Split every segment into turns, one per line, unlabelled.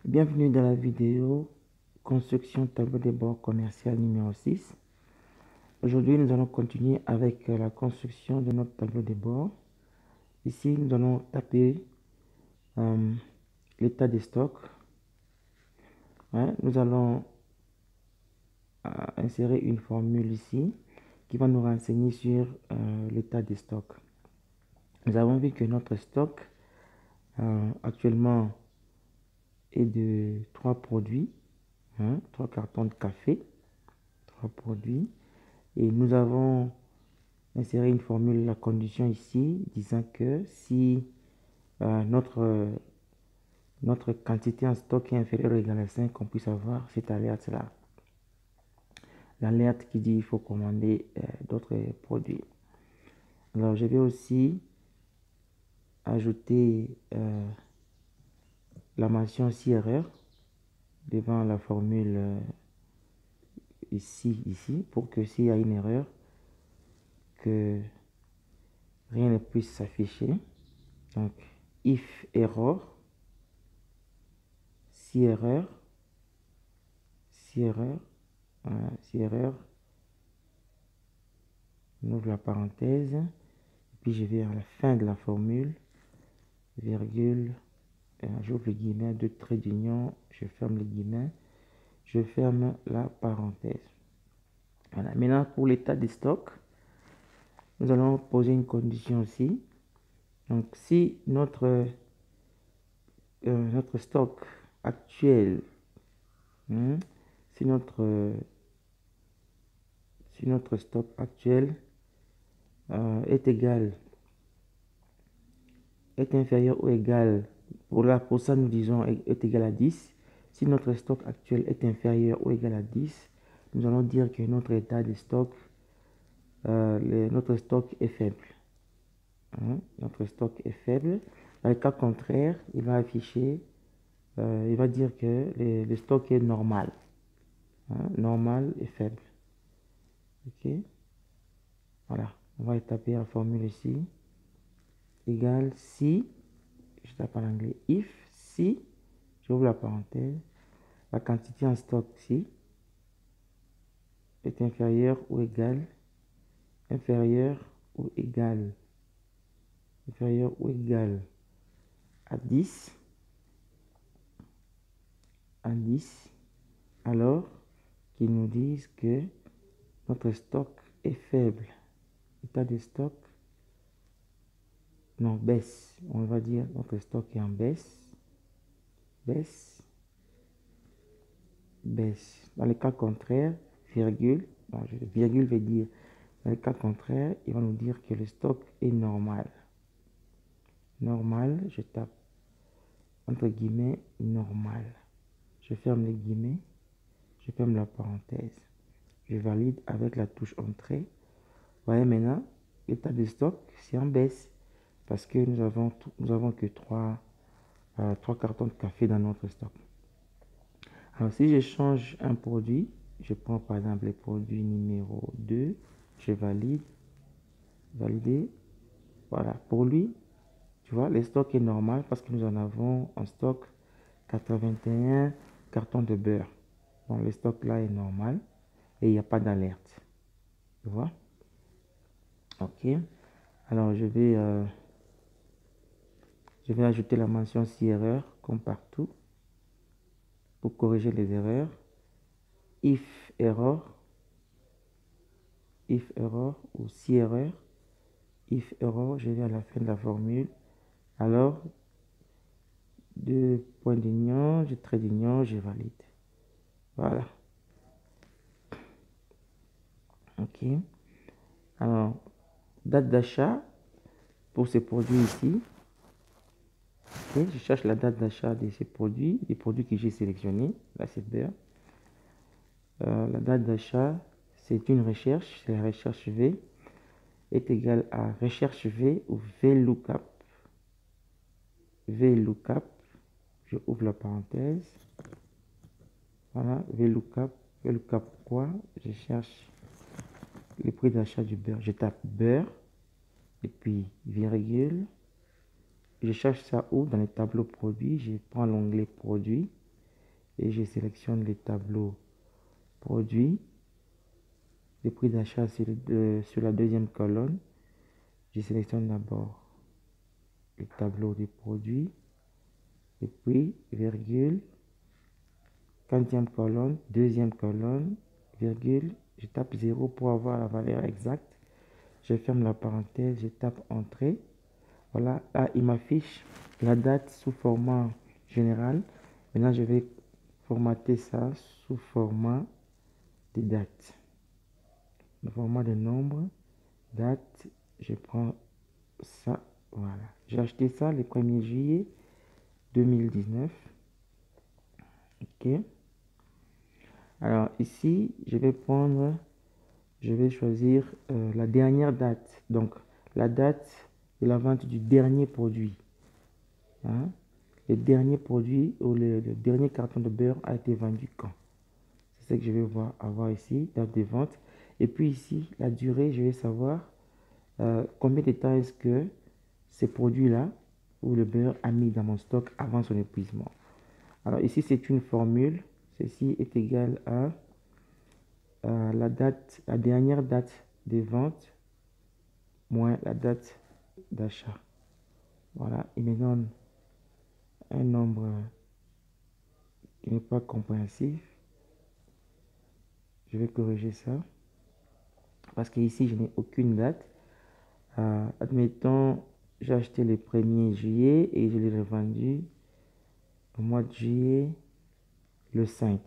Bienvenue dans la vidéo construction tableau de bord commercial numéro 6. Aujourd'hui, nous allons continuer avec la construction de notre tableau de bord. Ici, nous allons taper l'état des stocks. Nous allons insérer une formule ici qui va nous renseigner sur l'état des stocks. Nous avons vu que notre stock actuellement est de 3 produits, 3 cartons de café, 3 produits. Et nous avons inséré une formule, la condition ici, disant que si notre quantité en stock est inférieure ou égale à 5, on puisse avoir cette alerte-là. L'alerte qui dit qu'il faut commander d'autres produits. Alors, je vais aussi ajouter la mention si erreur devant la formule ici, pour que s'il y a une erreur, que rien ne puisse s'afficher. Donc, if error, si erreur, on ouvre la parenthèse, et puis je vais à la fin de la formule, virgule, j'ouvre le guillemet, deux traits d'union, je ferme le guillemet, je ferme la parenthèse. Voilà. Maintenant, pour l'état des stocks, nous allons poser une condition aussi. Donc, si notre stock actuel, si notre stock actuel est inférieur ou égal, pour ça nous disons est égal à 10. Si notre stock actuel est inférieur ou égal à 10, nous allons dire que notre état de stock, notre stock est faible. Notre stock est faible. Dans le cas contraire, il va afficher, il va dire que le stock est normal. Normal et faible. Ok. Voilà. On va taper la formule ici. Égale si, je tape en anglais, if, si, j'ouvre la parenthèse, la quantité en stock si est inférieure ou égale à 10, alors qu'ils nous disent que notre stock est faible. État de stock, non, baisse. On va dire notre stock est en baisse. Baisse. Dans le cas contraire, virgule, virgule veut dire, dans le cas contraire, il va nous dire que le stock est normal. Normal, je tape entre guillemets normal. Je ferme les guillemets, je ferme la parenthèse. Je valide avec la touche entrée. Vous voyez maintenant, l'état de stock, c'est en baisse parce que nous avons que 3 cartons de café dans notre stock. Alors, si je change un produit, je prends par exemple le produit numéro 2, je valide, valider. Voilà, pour lui, tu vois, le stock est normal parce que nous en avons en stock 81 cartons de beurre. Donc, le stock là est normal et il n'y a pas d'alerte. Tu vois? Ok. Alors, je vais ajouter la mention si erreur, comme partout, pour corriger les erreurs. If error ou si erreur. If error, je vais à la fin de la formule. Alors, deux points d'union, je trait d'union, je valide. Voilà. Ok. Alors, date d'achat pour ces produits ici. Okay. Je cherche la date d'achat de ces produits, des produits que j'ai sélectionnés. Là, c'est beurre. La date d'achat, c'est une recherche, c'est la recherche V, est égale à recherche V ou VLOOKUP. VLOOKUP, je ouvre la parenthèse. Voilà, VLOOKUP. VLOOKUP quoi? Je cherche le prix d'achat du beurre. Je tape beurre et puis virgule. Je cherche ça où? Dans le tableau produit. Je prends l'onglet produit. et je sélectionne les tableaux produits, les prix d'achat sur la deuxième colonne. Je sélectionne d'abord le tableau des produits, et puis virgule, quatrième colonne, deuxième colonne, virgule, je tape 0 pour avoir la valeur exacte. Je ferme la parenthèse, je tape entrée. Voilà, là il m'affiche la date sous format général. Maintenant je vais formater ça sous format de date. Le format de nombre, date, je prends ça, voilà. J'ai acheté ça le 1er juillet 2019. Ok. Alors ici, je vais choisir la dernière date. Donc, la date de la vente du dernier produit. Hein? Le dernier produit ou le dernier carton de beurre a été vendu quand? C'est ce que je vais avoir ici, date de vente. Et puis ici, la durée, je vais savoir combien de temps est-ce que ces produits-là ou le beurre a mis dans mon stock avant son épuisement. Alors ici, c'est une formule. Ceci est égal à la dernière date de vente moins la date d'achat. Voilà, il me donne un nombre qui n'est pas compréhensif. Je vais corriger ça parce qu'ici, je n'ai aucune date. Admettons, j'ai acheté le 1er juillet et je l'ai revendu au mois de juillet le 5.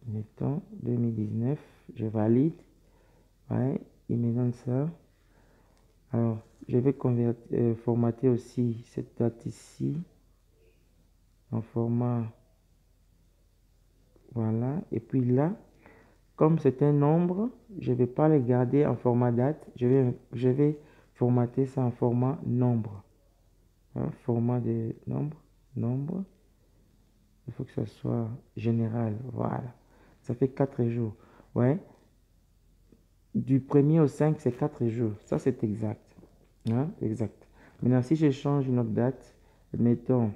Mettons 2019, je valide. Ouais, il me donne ça. Alors, je vais formater aussi cette date ici en format, voilà. Et puis là, comme c'est un nombre, je ne vais pas le garder en format date. Je vais formater ça en format nombre. Hein, format de nombre. Il faut que ça soit général. Voilà. Ça fait 4 jours. Ouais. Du 1er au 5, c'est 4 jours. Ça, c'est exact. Hein? Exact. Maintenant, si je change une autre date, mettons,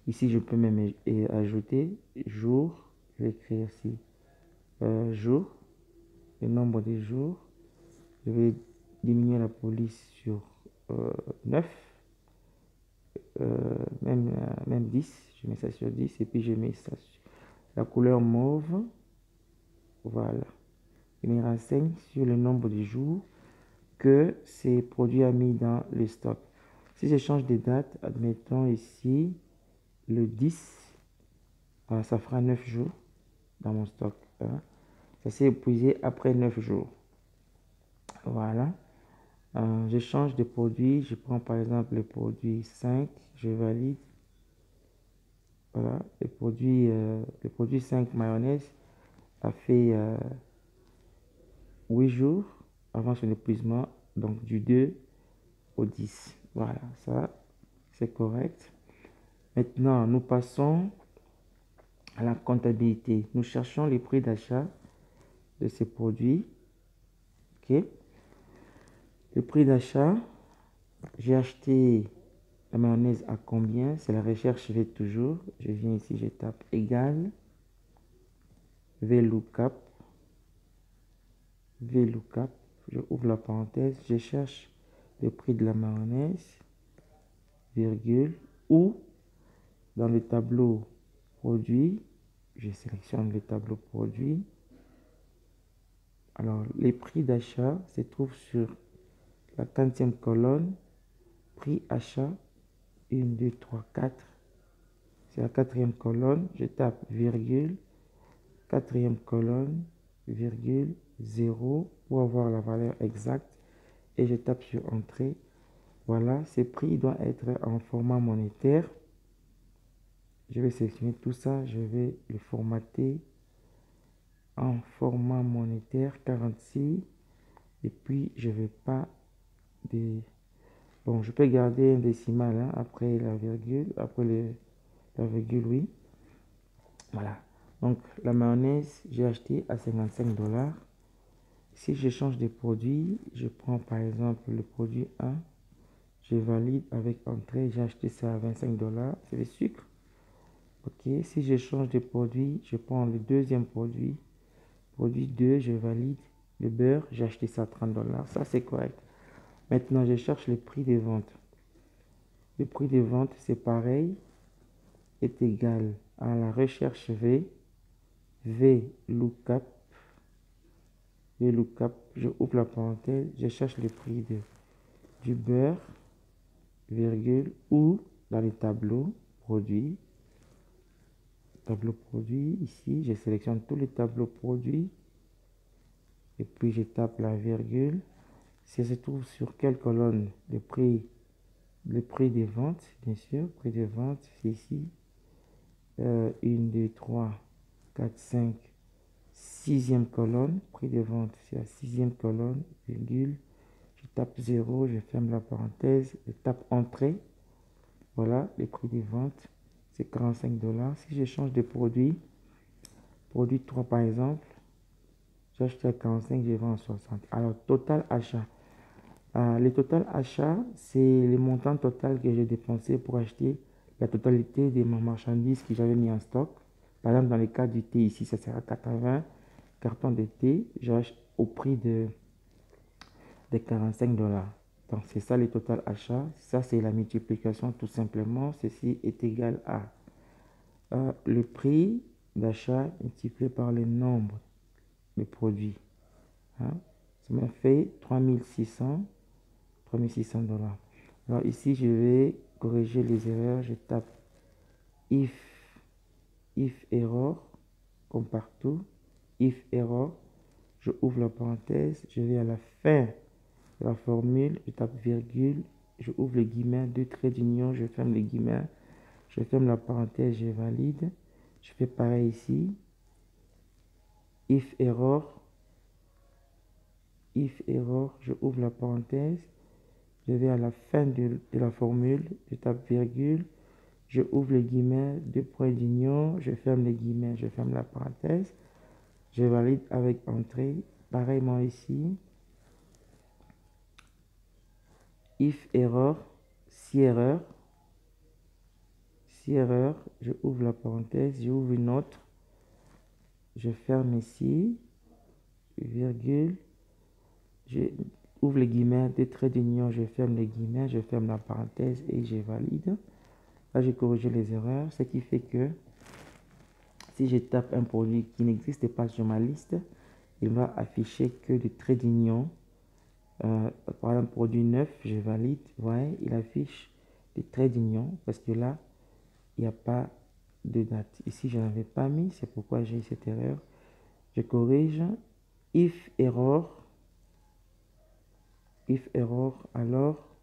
ici, je peux même ajouter jour. Je vais écrire ici jour, le nombre de jours. Je vais diminuer la police sur 9, même 10. Je mets ça sur 10 et puis je mets ça sur la couleur mauve. Voilà. Il me renseigne sur le nombre de jours que ces produits a mis dans le stock. Si je change de date, admettons ici le 10, ça fera 9 jours dans mon stock. Hein. Ça s'est épuisé après 9 jours. Voilà. Je change de produit. Je prends par exemple le produit 5. Je valide. Voilà. Le produit 5 mayonnaise a fait 8 jours avant son épuisement. Donc du 2 au 10. Voilà. Ça, c'est correct. Maintenant, nous passons à la comptabilité. Nous cherchons les prix d'achat de ces produits. Ok. Le prix d'achat, j'ai acheté la mayonnaise à combien? C'est la recherche, je vais toujours. Je viens ici, je tape égal VLOOKUP. VLOOKUP, je ouvre la parenthèse, je cherche le prix de la mayonnaise, virgule, ou dans le tableau produit, je sélectionne le tableau produit. Alors, les prix d'achat se trouvent sur la 40e colonne, prix achat, 1, 2, 3, 4. C'est la 4e colonne, je tape virgule, 4e colonne, virgule, 0 pour avoir la valeur exacte et je tape sur entrée. Voilà, ces prix doivent être en format monétaire. Je vais sélectionner tout ça, je vais le formater en format monétaire 46 et puis je vais pas des... Bon, je peux garder un décimal hein, après la virgule, la virgule, oui. Voilà. Donc, la mayonnaise, j'ai acheté à 55 $. Si je change de produit, je prends par exemple le produit 1, je valide avec entrée, j'ai acheté ça à 25 $, c'est le sucre. Ok, Ok, si je change de produit, je prends le deuxième produit. Produit 2, je valide. Le beurre, j'ai acheté ça à 30 $. Ça, c'est correct. Maintenant, je cherche le prix de vente. Le prix de vente, c'est pareil, est égal à la recherche V, V lookup, je ouvre la parenthèse, je cherche le prix du beurre, virgule, ou dans les tableaux produits. Tableau produit, ici, je sélectionne tous les tableaux produits, et puis je tape la virgule. Si se trouve sur quelle colonne, le prix des ventes, bien sûr, prix de vente, c'est ici. 1, 2, 3, 4, 5, sixième colonne, prix de vente, c'est la sixième colonne, virgule, je tape 0, je ferme la parenthèse, je tape entrée, voilà, les prix de vente, c'est 45 $. Si je change de produit, produit 3 par exemple, j'ai acheté à 45, je vends à 60. Alors, total achat. Le total achat, c'est le montant total que j'ai dépensé pour acheter la totalité de ma marchandise que j'avais mis en stock. Par exemple, dans le cas du thé, ici, ça sera 80 cartons de thé. J'achète au prix de 45 $. Donc, c'est ça le total achat. Ça, c'est la multiplication tout simplement. Ceci est égal à le prix d'achat multiplié par le nombre de produits. Hein? Ça m'a fait 3600 $. Alors ici, je vais corriger les erreurs. Je tape if error, comme partout. If error, je ouvre la parenthèse. Je vais à la fin de la formule. Je tape virgule. Je ouvre les guillemets, deux traits d'union. Je ferme les guillemets. Je ferme la parenthèse. Je valide. Je fais pareil ici. If error. If error, je ouvre la parenthèse. Je vais à la fin de la formule, je tape virgule, je ouvre les guillemets, deux points d'union, je ferme les guillemets, je ferme la parenthèse, je valide avec entrée. Pareillement ici, if error, si erreur, je ouvre la parenthèse, je ouvre une autre, je ferme ici, virgule, je ouvre les guillemets, deux traits d'union, je ferme les guillemets, je ferme la parenthèse et je valide. Là, j'ai corrigé les erreurs, ce qui fait que si je tape un produit qui n'existe pas sur ma liste, il va afficher que des traits d'union. Par exemple, produit 9, je valide. Vous voyez, il affiche des traits d'union parce que là, il n'y a pas de date. Ici, je n'avais pas mis, c'est pourquoi j'ai eu cette erreur. Je corrige. If error, alors,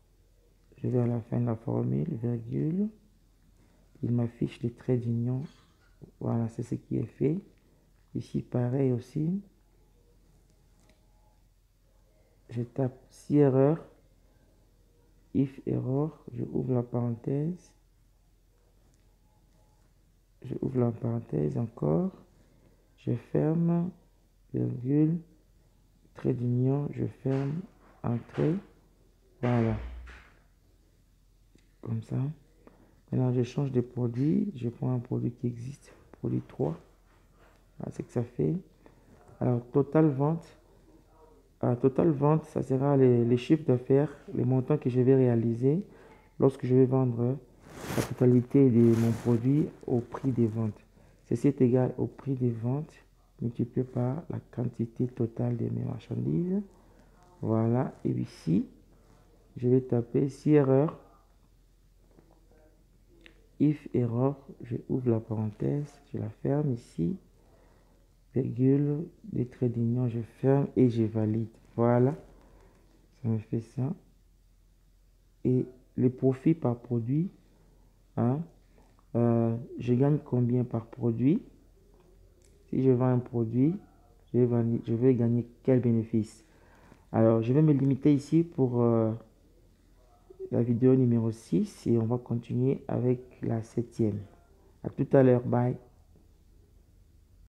je vais à la fin de la formule, virgule. Il m'affiche les traits d'union. Voilà, c'est ce qui est fait. Ici, pareil aussi. Je tape si erreur, if error, je ouvre la parenthèse. Je ouvre la parenthèse encore. Je ferme, virgule, trait d'union, je ferme, entrée. Voilà. Comme ça. Maintenant, je change de produit. Je prends un produit qui existe. Produit 3. Voilà ce que ça fait. Alors, total vente. Total vente, ça sera les chiffres d'affaires, les montants que je vais réaliser lorsque je vais vendre la totalité de mon produit au prix des ventes. Ceci est égal au prix des ventes multiplié par la quantité totale de mes marchandises. Voilà. Et ici, je vais taper si erreur. If error, je ouvre la parenthèse, je la ferme ici. Virgule, des traits d'union, je ferme et je valide. Voilà. Ça me fait ça. Et les profits par produit, hein, je gagne combien par produit? Si je vends un produit, je vais gagner quel bénéfice? Alors, je vais me limiter ici pour la vidéo numéro 6 et on va continuer avec la 7e. À tout à l'heure, bye.